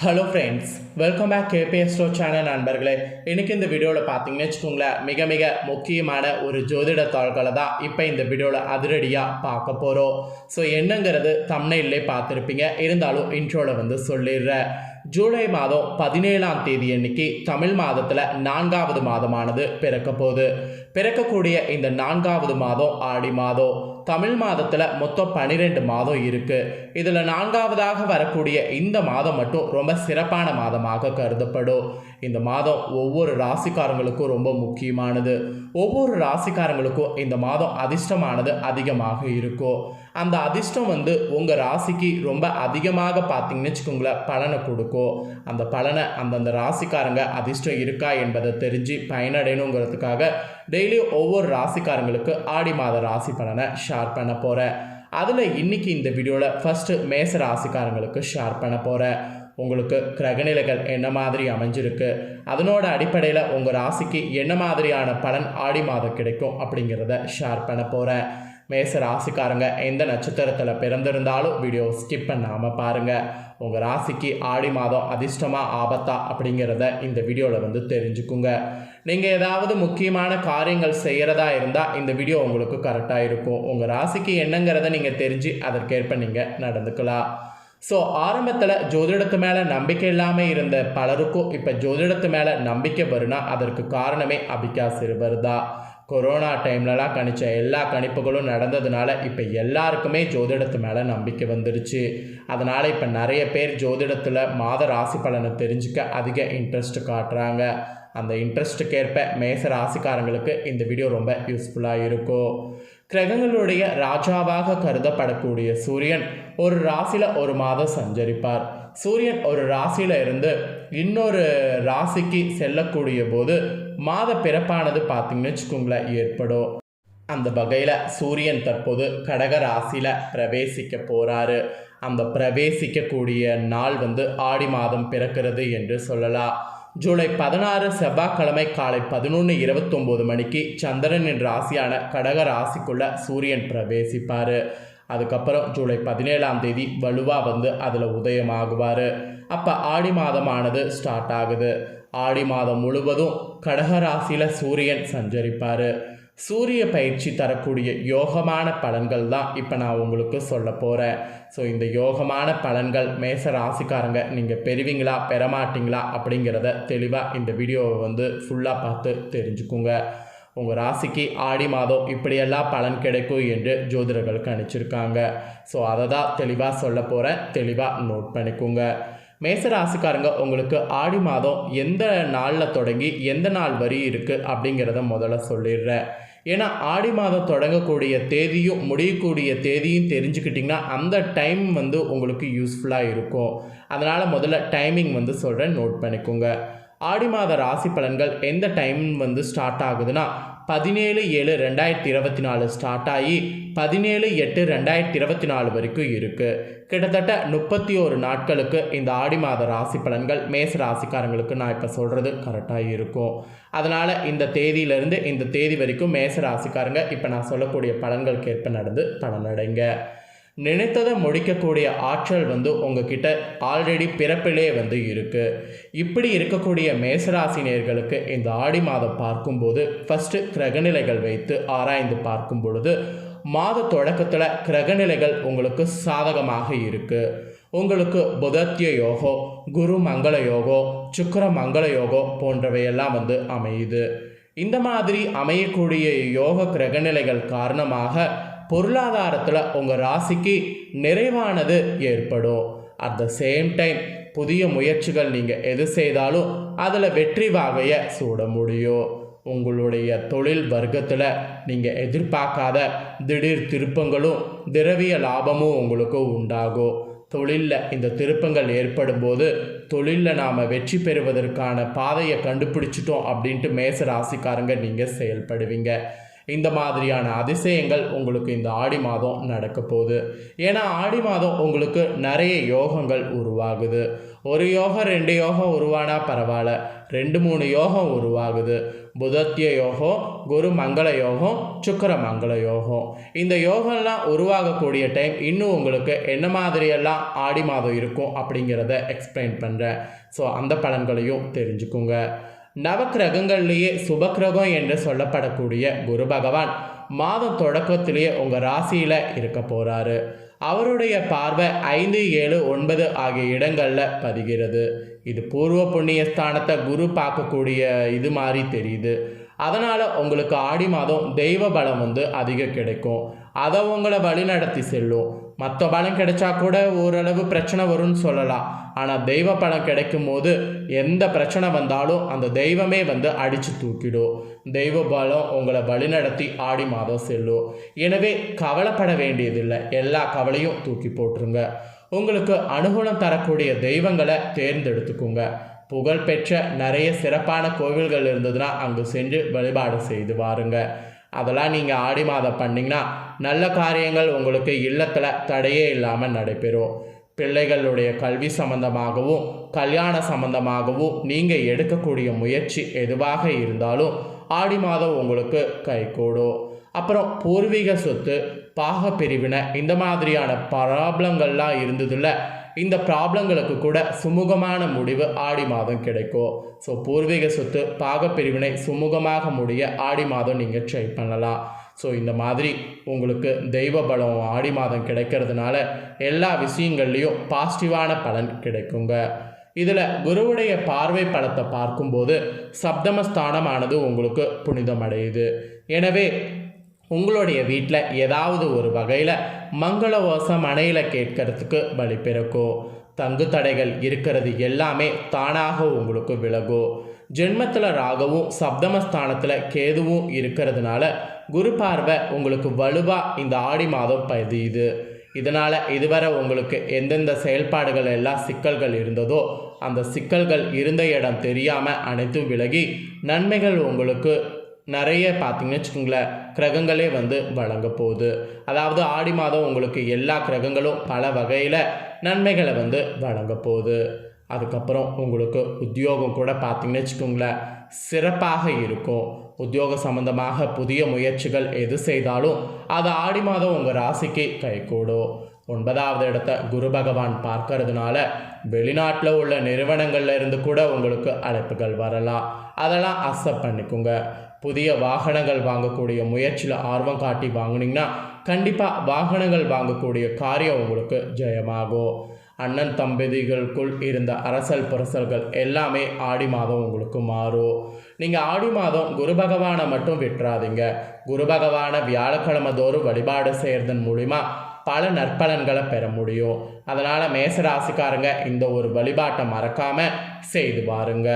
Hello friends, welcome back KPS ஸ்டோ channel நண்பர்களே. இன்றைக்கி இந்த வீடியோவில் பார்த்தீங்கன்னு வச்சுக்கோங்களேன், மிக மிக முக்கியமான ஒரு ஜோதிட தாள்களை தான் இப்போ இந்த வீடியோவில் அதிரடியாக பார்க்க போகிறோம். ஸோ என்னங்கிறது தம்ப்நெயிலே பார்த்துருப்பீங்க, இருந்தாலும் இன்ட்ரோவில் சொல்லிடுறேன். ஜூலை மாதம் 17ஆம் தேதி அன்னைக்கு தமிழ் மாதத்தில் 4வது மாதமானது பிறக்க போகுது. பிறக்கக்கூடிய இந்த 4வது மாதம் ஆடி மாதம். தமிழ் மாதத்தில் மொத்தம் 12 மாதம் இருக்குது. இதில் 4வதாக வரக்கூடிய இந்த மாதம் மட்டும் ரொம்ப சிறப்பான மாதமாக கருதப்படும். இந்த மாதம் ஒவ்வொரு ராசிக்காரங்களுக்கும் ரொம்ப முக்கியமானது. ஒவ்வொரு ராசிக்காரங்களுக்கும் இந்த மாதம் அதிர்ஷ்டமானது அதிகமாக இருக்கும். அந்த அதிர்ஷ்டம் உங்கள் ராசிக்கு ரொம்ப அதிகமாக பார்த்தீங்கன்னு வச்சுக்கோங்களேன் பலனை கொடுக்கும். அந்த பலனை அந்தந்த ராசிக்காரங்க அதிர்ஷ்டம் இருக்கா என்பதை தெரிஞ்சு பயனடையணுங்கிறதுக்காக டெய்லி ஒவ்வொரு ராசிக்காரங்களுக்கு ஆடி மாத ராசி பலனை ஷேர் பண்ண போகிறேன். அதில் இன்றைக்கி இந்த வீடியோவில் ஃபஸ்ட்டு மேச ராசிக்காரங்களுக்கு ஷேர் பண்ண போகிறேன். உங்களுக்கு கிரகநிலைகள் என்ன மாதிரி அமைஞ்சிருக்கு, அதனோட அடிப்படையில் உங்கள் ராசிக்கு என்ன மாதிரியான பலன் ஆடி மாதம் கிடைக்கும் அப்படிங்கிறத ஷேர் பண்ண போகிறேன். மேச ராசிக்காரங்க எந்த நட்சத்திரத்தில் பிறந்திருந்தாலும் வீடியோ ஸ்கிப் பண்ணாமல் பாருங்கள். உங்கள் ராசிக்கு ஆடி மாதம் அதிர்ஷ்டமாக ஆபத்தா அப்படிங்கிறத இந்த வீடியோவில் தெரிஞ்சுக்குங்க. நீங்கள் ஏதாவது முக்கியமான காரியங்கள் செய்கிறதா இருந்தால் இந்த வீடியோ உங்களுக்கு கரெக்டாக இருக்கும். உங்கள் ராசிக்கு என்னங்கிறத நீங்கள் தெரிஞ்சு அதற்கேற்ப நீங்கள் நடந்துக்கலாம். ஸோ ஆரம்பத்தில் ஜோதிடத்து மேலே நம்பிக்கை இல்லாமல் இருந்த பலருக்கும் இப்போ ஜோதிடத்து மேலே நம்பிக்கை வருனா அதற்கு காரணமே அபிகா சிறுவர் தான். கொரோனா டைம்லலாம் கணிச்ச எல்லா கணிப்புகளும் நடந்ததுனால இப்போ எல்லாருக்குமே ஜோதிடத்து மேலே நம்பிக்கை வந்துடுச்சு. அதனால் இப்போ நிறைய பேர் ஜோதிடத்தில் மாத ராசி பலனை தெரிஞ்சுக்க அதிக இன்ட்ரெஸ்ட் காட்டுறாங்க. அந்த இன்ட்ரெஸ்ட்டுக்கேற்ப மேச ராசிக்காரங்களுக்கு இந்த வீடியோ ரொம்ப யூஸ்ஃபுல்லாக இருக்கும். கிரகங்களுடைய ராஜாவாக கருதப்படக்கூடிய சூரியன் ஒரு ராசியில் ஒரு மாதம் சஞ்சரிப்பார். சூரியன் ஒரு ராசியில் இருந்து இன்னொரு ராசிக்கு செல்லக்கூடிய போது மாத பிறப்பானது பார்த்திங்கன்னு வச்சுக்கோங்களேன் ஏற்படும். அந்த வகையில் சூரியன் தற்போது கடக ராசியில் பிரவேசிக்க போகிறாரு. அந்த பிரவேசிக்கக்கூடிய நாள் ஆடி மாதம் பிறக்கிறது என்று சொல்லலாம். ஜூலை 16 செவ்வாய்க்கிழமை காலை 11:29 மணிக்கு சந்திரனின் ராசியான கடக ராசிக்குள்ள சூரியன் பிரவேசிப்பார். அதுக்கப்புறம் ஜூலை 17ஆம் தேதி வலுவாக அதில் உதயமாகுவார். அப்போ ஆடி மாதமானது ஸ்டார்ட் ஆகுது. ஆடி மாதம் முழுவதும் கடக ராசியில் சூரியன் சஞ்சரிப்பார். சூரிய பயிற்சி தரக்கூடிய யோகமான பலன்கள் தான் இப்போ நான் உங்களுக்கு சொல்ல போகிறேன். ஸோ இந்த யோகமான பலன்கள் மேச ராசிக்காரங்க நீங்கள் பெறுவீங்களா பெறமாட்டிங்களா அப்படிங்கிறத தெளிவாக இந்த வீடியோவை ஃபுல்லாக பார்த்து தெரிஞ்சுக்குங்க. உங்கள் ராசிக்கு ஆடி மாதம் இப்படியெல்லாம் பலன் கிடைக்கும் என்று ஜோதிடர்கள் கணிச்சிருக்காங்க. ஸோ அதை தான் தெளிவாக சொல்ல போகிறேன். தெளிவாக நோட் பண்ணிக்கோங்க. மேச ராசிக்காரங்க உங்களுக்கு ஆடி மாதம் எந்த நாளில் தொடங்கி எந்த நாள் வரி இருக்குது அப்படிங்கிறத முதல்ல சொல்லிடுறேன். ஏன்னா ஆடி மாதம் தொடங்கக்கூடிய தேதியும் முடியக்கூடிய தேதியும் தெரிஞ்சுக்கிட்டிங்கன்னா அந்த டைம் உங்களுக்கு யூஸ்ஃபுல்லாக இருக்கும். அதனால் முதல்ல டைமிங் சொல்கிறேன், நோட் பண்ணிக்கோங்க. ஆடி மாத ராசி பலன்கள் எந்த டைம் ஸ்டார்ட் ஆகுதுன்னா 17/7/2024 ஸ்டார்ட் ஆகி 17/8/2024 வரைக்கும் இருக்குது. கிட்டத்தட்ட 31 நாட்களுக்கு இந்த ஆடி மாத ராசி பலன்கள் மேச ராசிக்காரங்களுக்கு நான் இப்போ சொல்கிறது கரெக்டாக இருக்கும். அதனால் இந்த தேதியிலிருந்து இந்த தேதி வரைக்கும் மேச ராசிக்காரங்க இப்போ நான் சொல்லக்கூடிய பலன்களுக்கு ஏற்ப நடந்து பலனடைங்க. நினைத்ததை முடிக்கக்கூடிய ஆற்றல் உங்ககிட்ட ஆல்ரெடி பிறப்பிலே இருக்குது. இப்படி இருக்கக்கூடிய மேசராசினியர்களுக்கு இந்த ஆடி மாதம் பார்க்கும்போது ஃபஸ்ட்டு கிரகநிலைகள் வைத்து ஆராய்ந்து பார்க்கும் பொழுது மாத தொடக்கத்தில் கிரகநிலைகள் உங்களுக்கு சாதகமாக இருக்குது. உங்களுக்கு புதத்திய யோகம், குரு மங்கள யோகம், சுக்கிர மங்கள யோகம் போன்றவையெல்லாம் அமையுது. இந்த மாதிரி அமையக்கூடிய யோக கிரகநிலைகள் காரணமாக பொருளாதாரத்தில் உங்கள் ராசிக்கு நிறைவானது ஏற்படும். அட் த சேம் டைம் புதிய முயற்சிகள் நீங்கள் எது செய்தாலும் அதில் வெற்றி வாகையை சூட முடியும். உங்களுடைய தொழில் வர்க்கத்தில் நீங்கள் எதிர்பார்க்காத திடீர் திருப்பங்களும் திரவிய லாபமும் உங்களுக்கு உண்டாகும். தொழிலில் இந்த திருப்பங்கள் ஏற்படும் போது தொழிலில் நாம் வெற்றி பெறுவதற்கான பாதையை கண்டுபிடிச்சிட்டோம் அப்படின்ட்டு மேச ராசிக்காரங்க நீங்கள் செயல்படுவீங்க. இந்த மாதிரியான அதிசயங்கள் உங்களுக்கு இந்த ஆடி மாதம் நடக்க போகுது. ஏன்னா ஆடி மாதம் உங்களுக்கு நிறைய யோகங்கள் உருவாகுது. ஒரு யோகம் 2 யோகம் உருவானா பரவாயில்ல, 2-3 யோகம் உருவாகுது. புதத்திய யோகம், குரு மங்கள யோகம், சுக்கிர மங்கள யோகம். இந்த யோகம்லாம் உருவாகக்கூடிய டைம் இன்னும் உங்களுக்கு என்ன மாதிரியெல்லாம் ஆடி மாதம் இருக்கும் அப்படிங்கிறத எக்ஸ்பிளைன் பண்ணுறேன். ஸோ அந்த பலன்களையும் தெரிஞ்சுக்குங்க. நவக்கிரகங்கள்லேயே சுபக்கிரகம் என்று சொல்லப்படக்கூடிய குரு பகவான் மாதம் தொடக்கத்திலேயே உங்கள் ராசியில் இருக்க போகிறாரு. அவருடைய பார்வை 5, 7, 9 ஆகிய இடங்களில் பதிகிறது. இது பூர்வ புண்ணிய ஸ்தானத்தை குரு பார்க்கக்கூடிய இது மாதிரி தெரியுது. அதனால் உங்களுக்கு ஆடி மாதம் தெய்வ பலம் அதிகம் கிடைக்கும். அதை உங்களை வழிநடத்தி செல்லும். மற்ற பலம் கிடைச்சா கூட ஓரளவு பிரச்சனை வரும்னு சொல்லலாம். ஆனால் தெய்வ பலம் கிடைக்கும் போது எந்த பிரச்சனை வந்தாலும் அந்த தெய்வமே அடித்து தூக்கிடும். தெய்வ பலம் உங்களை வழிநடத்தி ஆடி மாதம் செல்லும். எனவே கவலைப்பட வேண்டியதில்லை. எல்லா கவலையும் தூக்கி போட்டுருங்க. உங்களுக்கு அனுகூலம் தரக்கூடிய தெய்வங்களை தேர்ந்தெடுத்துக்குங்க. புகழ்பெற்ற நிறைய சிறப்பான கோவில்கள் இருந்ததுன்னா அங்கு சென்று வழிபாடு செய்து வாருங்க. அதெல்லாம் நீங்கள் ஆடி மாதம் பண்ணிங்கன்னா நல்ல காரியங்கள் உங்களுக்கு இல்லத்தில் தடையே இல்லாமல் நடைபெறும். பிள்ளைகளுடைய கல்வி சம்பந்தமாகவும் கல்யாண சம்பந்தமாகவும் நீங்கள் எடுக்கக்கூடிய முயற்சி எதுவாக இருந்தாலும் ஆடி மாதம் உங்களுக்கு கைகூடும். அப்புறம் பூர்வீக சொத்து, பாக பிரிவினை, இந்த மாதிரியான ப்ராப்ளங்கள்லாம் இருந்ததில்ல, இந்த ப்ராப்ளங்களுக்கு கூட சுமூகமான முடிவு ஆடி மாதம் கிடைக்கும். ஸோ பூர்வீக சொத்து, பாகப்பிரிவினை சுமூகமாக முடிய ஆடி மாதம் நீங்கள் ட்ரை பண்ணலாம். ஸோ இந்த மாதிரி உங்களுக்கு தெய்வ பலம் ஆடி மாதம் கிடைக்கிறதுனால எல்லா விஷயங்கள்லேயும் பாசிட்டிவான பலன் கிடைக்குங்க. இதில் குருவுடைய பார்வை பலத்தை பார்க்கும்போது சப்தமஸ்தானமானது உங்களுக்கு புனிதமடையுது. எனவே உங்களுடைய வீட்டில் ஏதாவது ஒரு வகையில் மங்களவாசம் மனையில் கேட்கறதுக்கு வழி பிறக்கும். தங்கு தடைகள் இருக்கிறது எல்லாமே தானாக உங்களுக்கு விலகும். ஜென்மத்தில் ராகவும் சப்தமஸ்தானத்தில் கேதுவும் இருக்கிறதுனால குரு பார்வை உங்களுக்கு வலுவாக இந்த ஆடி மாதம் பதியுது. இதனால் இதுவரை உங்களுக்கு எந்தெந்த செயல்பாடுகள் எல்லாம் சிக்கல்கள் இருந்ததோ அந்த சிக்கல்கள் இருந்த இடம் தெரியாமல் அனைத்தும் விலகி நன்மைகள் உங்களுக்கு நிறைய பார்த்தீங்கன்னு வச்சுக்கோங்களேன், கிரகங்களே வழங்க போகுது. அதாவது ஆடி மாதம் உங்களுக்கு எல்லா கிரகங்களும் பல வகையில் நன்மைகளை வழங்க போகுது. அதுக்கப்புறம் உங்களுக்கு உத்தியோகம் கூட பார்த்தீங்கன்னு வச்சுக்கோங்களேன் சிறப்பாக இருக்கும். உத்தியோக சம்பந்தமாக புதிய முயற்சிகள் எது செய்தாலும் அது ஆடி மாதம் உங்கள் ராசிக்கு கைகூடும். 9வது இடத்தை குரு பகவான் பார்க்கறதுனால வெளிநாட்டில் உள்ள நிறுவனங்கள்ல இருந்து கூட உங்களுக்கு அழைப்புகள் வரலாம். அதெல்லாம் அக்செப்ட் பண்ணிக்கோங்க. புதிய வாகனங்கள் வாங்கக்கூடிய முயற்சியில் ஆர்வம் காட்டி வாங்கினீங்கன்னா கண்டிப்பாக வாகனங்கள் வாங்கக்கூடிய காரியம் உங்களுக்கு ஜெயமாகும். அண்ணன் தம்பதிகளுக்குள் இருந்த அரசல் புரசல்கள் எல்லாமே ஆடி மாதம் உங்களுக்கு மாறும். நீங்கள் ஆடி மாதம் குரு பகவானை மட்டும் விட்டுறாதீங்க. குரு பகவானை வியாழக்கிழமை தோறும் வழிபாடு செய்கிறதன் மூலிமா பல நற்பலன்களை பெற முடியும். அதனால் மேசராசிக்காரங்க இந்த ஒரு வழிபாட்டை மறக்காமல் செய்து பாருங்க.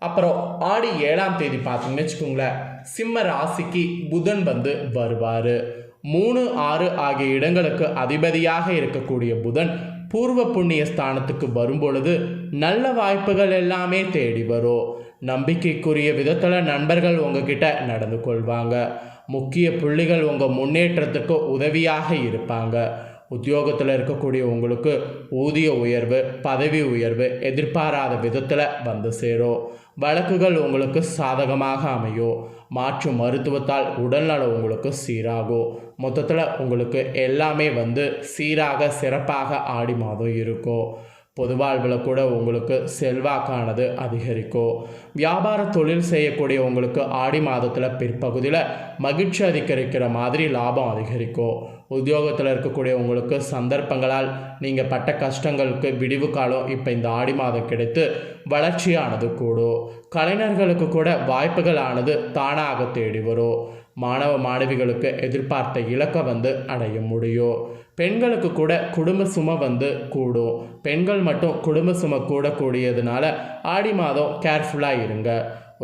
அப்புறம் ஆடி 7ஆம் தேதி பார்த்தீங்கன்னு வச்சுக்கோங்களேன் சிம்ம ராசிக்கு புதன் வருவார். 3, 6 ஆகிய இடங்களுக்கு அதிபதியாக இருக்கக்கூடிய புதன் பூர்வ புண்ணிய ஸ்தானத்துக்கு வரும்பொழுது நல்ல வாய்ப்புகள் எல்லாமே தேடி வரும். நம்பிக்கைக்குரிய விதத்தில் நண்பர்கள் உங்ககிட்ட நடந்து கொள்வாங்க. முக்கிய புள்ளிகள் உங்கள் முன்னேற்றத்துக்கு உதவியாக இருப்பாங்க. உத்தியோகத்தில் இருக்கக்கூடிய உங்களுக்கு ஊதிய உயர்வு, பதவி உயர்வு எதிர்பாராத விதத்தில் சேரும். வழக்குகள் உங்களுக்கு சாதகமாக அமையும். மாற்று மருத்துவத்தால் உடல்நலம் உங்களுக்கு சீராகும். மொத்தத்தில் உங்களுக்கு எல்லாமே சீராக சிறப்பாக ஆடி மாதம் இருக்கும். பொது வாழ்வில் கூட உங்களுக்கு செல்வாக்கானது அதிகரிக்கும். வியாபார தொழில் செய்யக்கூடிய உங்களுக்கு ஆடி மாதத்தில் பிற்பகுதியில் மகிழ்ச்சி அதிகரிக்கிற மாதிரி லாபம் அதிகரிக்கும். உத்தியோகத்தில் இருக்கக்கூடிய உங்களுக்கு சந்தர்ப்பங்களால் நீங்கள் பட்ட கஷ்டங்களுக்கு விடிவு காலம் இப்போ இந்த ஆடி மாதம் கிடைத்து வளர்ச்சியானது கூடும். கலைஞர்களுக்கு கூட வாய்ப்புகளானது தானாக தேடி வரும். மாணவ மாணவிகளுக்கு எதிர்பார்த்த இலக்கை அடைய முடியும். பெண்களுக்கு கூட குடும்ப சுமை கூடும். பெண்கள் மட்டும் குடும்ப சுமை கூடக்கூடியதுனால ஆடி மாதம் கேர்ஃபுல்லாக இருங்க.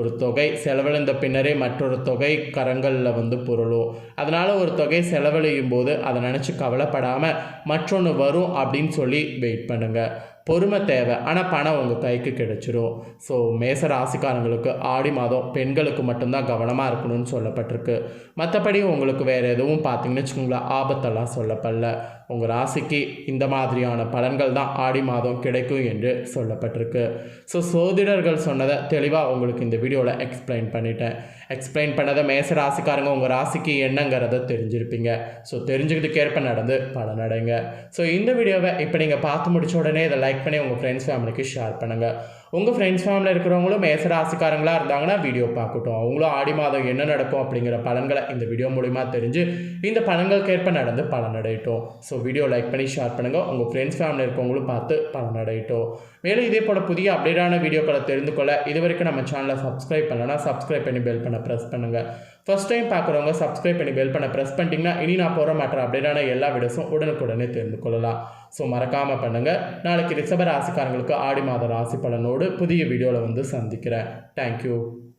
ஒரு தொகை செலவழிந்த பின்னரே மற்றொரு தொகை கரங்களில் புரளும். அதனால் ஒரு தொகை செலவழியும் போது அதை நினச்சி கவலைப்படாமல் மற்றொன்று வரும் அப்படின்னு சொல்லி வெயிட் பண்ணுங்கள். பொறுமை தேவை, ஆனால் பணம் உங்கள் கைக்கு கிடைச்சிரும். ஸோ மேச ராசிக்காரங்களுக்கு ஆடி மாதம் பெண்களுக்கு மட்டும்தான் கவனமாக இருக்கணும்னு சொல்லப்பட்டிருக்கு. மற்றபடி உங்களுக்கு வேறு எதுவும் பார்த்தீங்கன்னு வச்சுக்கோங்களேன், ஆபத்தெல்லாம் சொல்லப்படல. உங்கள் ராசிக்கு இந்த மாதிரியான பலன்கள் தான் ஆடி மாதம் கிடைக்கும் என்று சொல்லப்பட்டிருக்கு. ஸோ சோதிடர்கள் சொன்னதை தெளிவாக உங்களுக்கு இந்த வீடியோவில் எக்ஸ்பிளைன் பண்ணிட்டேன். எக்ஸ்பிளைன் பண்ணதை மேச ராசிக்காரங்க உங்கள் ராசிக்கு என்னங்கிறத தெரிஞ்சிருப்பீங்க. ஸோ தெரிஞ்சுக்கிறதுக்கேற்ப நடந்து பலனடைங்க. ஸோ இந்த வீடியோவை இப்போ நீங்கள் பார்த்து முடிச்ச உடனே இதை லைக் பண்ணி உங்கள் ஃப்ரெண்ட்ஸ் ஃபேமிலிக்கு ஷேர் பண்ணுங்கள். உங்கள் ஃப்ரெண்ட்ஸ் ஃபேமிலியில் இருக்கிறவங்களும் மேச ராசிக்காரங்களாக இருந்தாங்கன்னா வீடியோ பார்க்கட்டும். அவங்களும் ஆடி மாதம் என்ன நடக்கும் அப்படிங்கிற பலன்களை இந்த வீடியோ மூலிமா தெரிஞ்சு இந்த பலன்களுக்கேற்ப நடந்து பலனடையட்டும். ஸோ வீடியோ லைக் பண்ணி ஷேர் பண்ணுங்கள். உங்கள் ஃப்ரெண்ட்ஸ் ஃபேமிலியில் இருக்கவங்களும் பார்த்து பலனடையட்டும். மேலும் இதே போல் புதிய அப்டேட்டான வீடியோக்களை தெரிந்து கொள்ள இது வரைக்கும் நம்ம சேனலை சப்ஸ்கிரைப் பண்ணலன்னா சப்ஸ்கிரைப் பண்ணி பெல் பண்ண ப்ரெஸ் பண்ணுங்கள். ஃபர்ஸ்ட் டைம் பார்க்குறவங்க சப்ஸ்கிரைப் பண்ணி பெல் பண்ண ப்ரெஸ் பண்ணிட்டீங்கன்னா இனி நான் போகிற மற்ற அப்டேட்டான எல்லா வீடியோஸும் உடனுக்குடனே தெரிந்து கொள்ளலாம். ஸோ மறக்காமல் பண்ணுங்கள். நாளைக்கு ரிஷப ராசிக்காரங்களுக்கு ஆடி மாத ராசி பலனோடு புதிய வீடியோவில் வந்து சந்திக்கிறேன். தேங்க்யூ.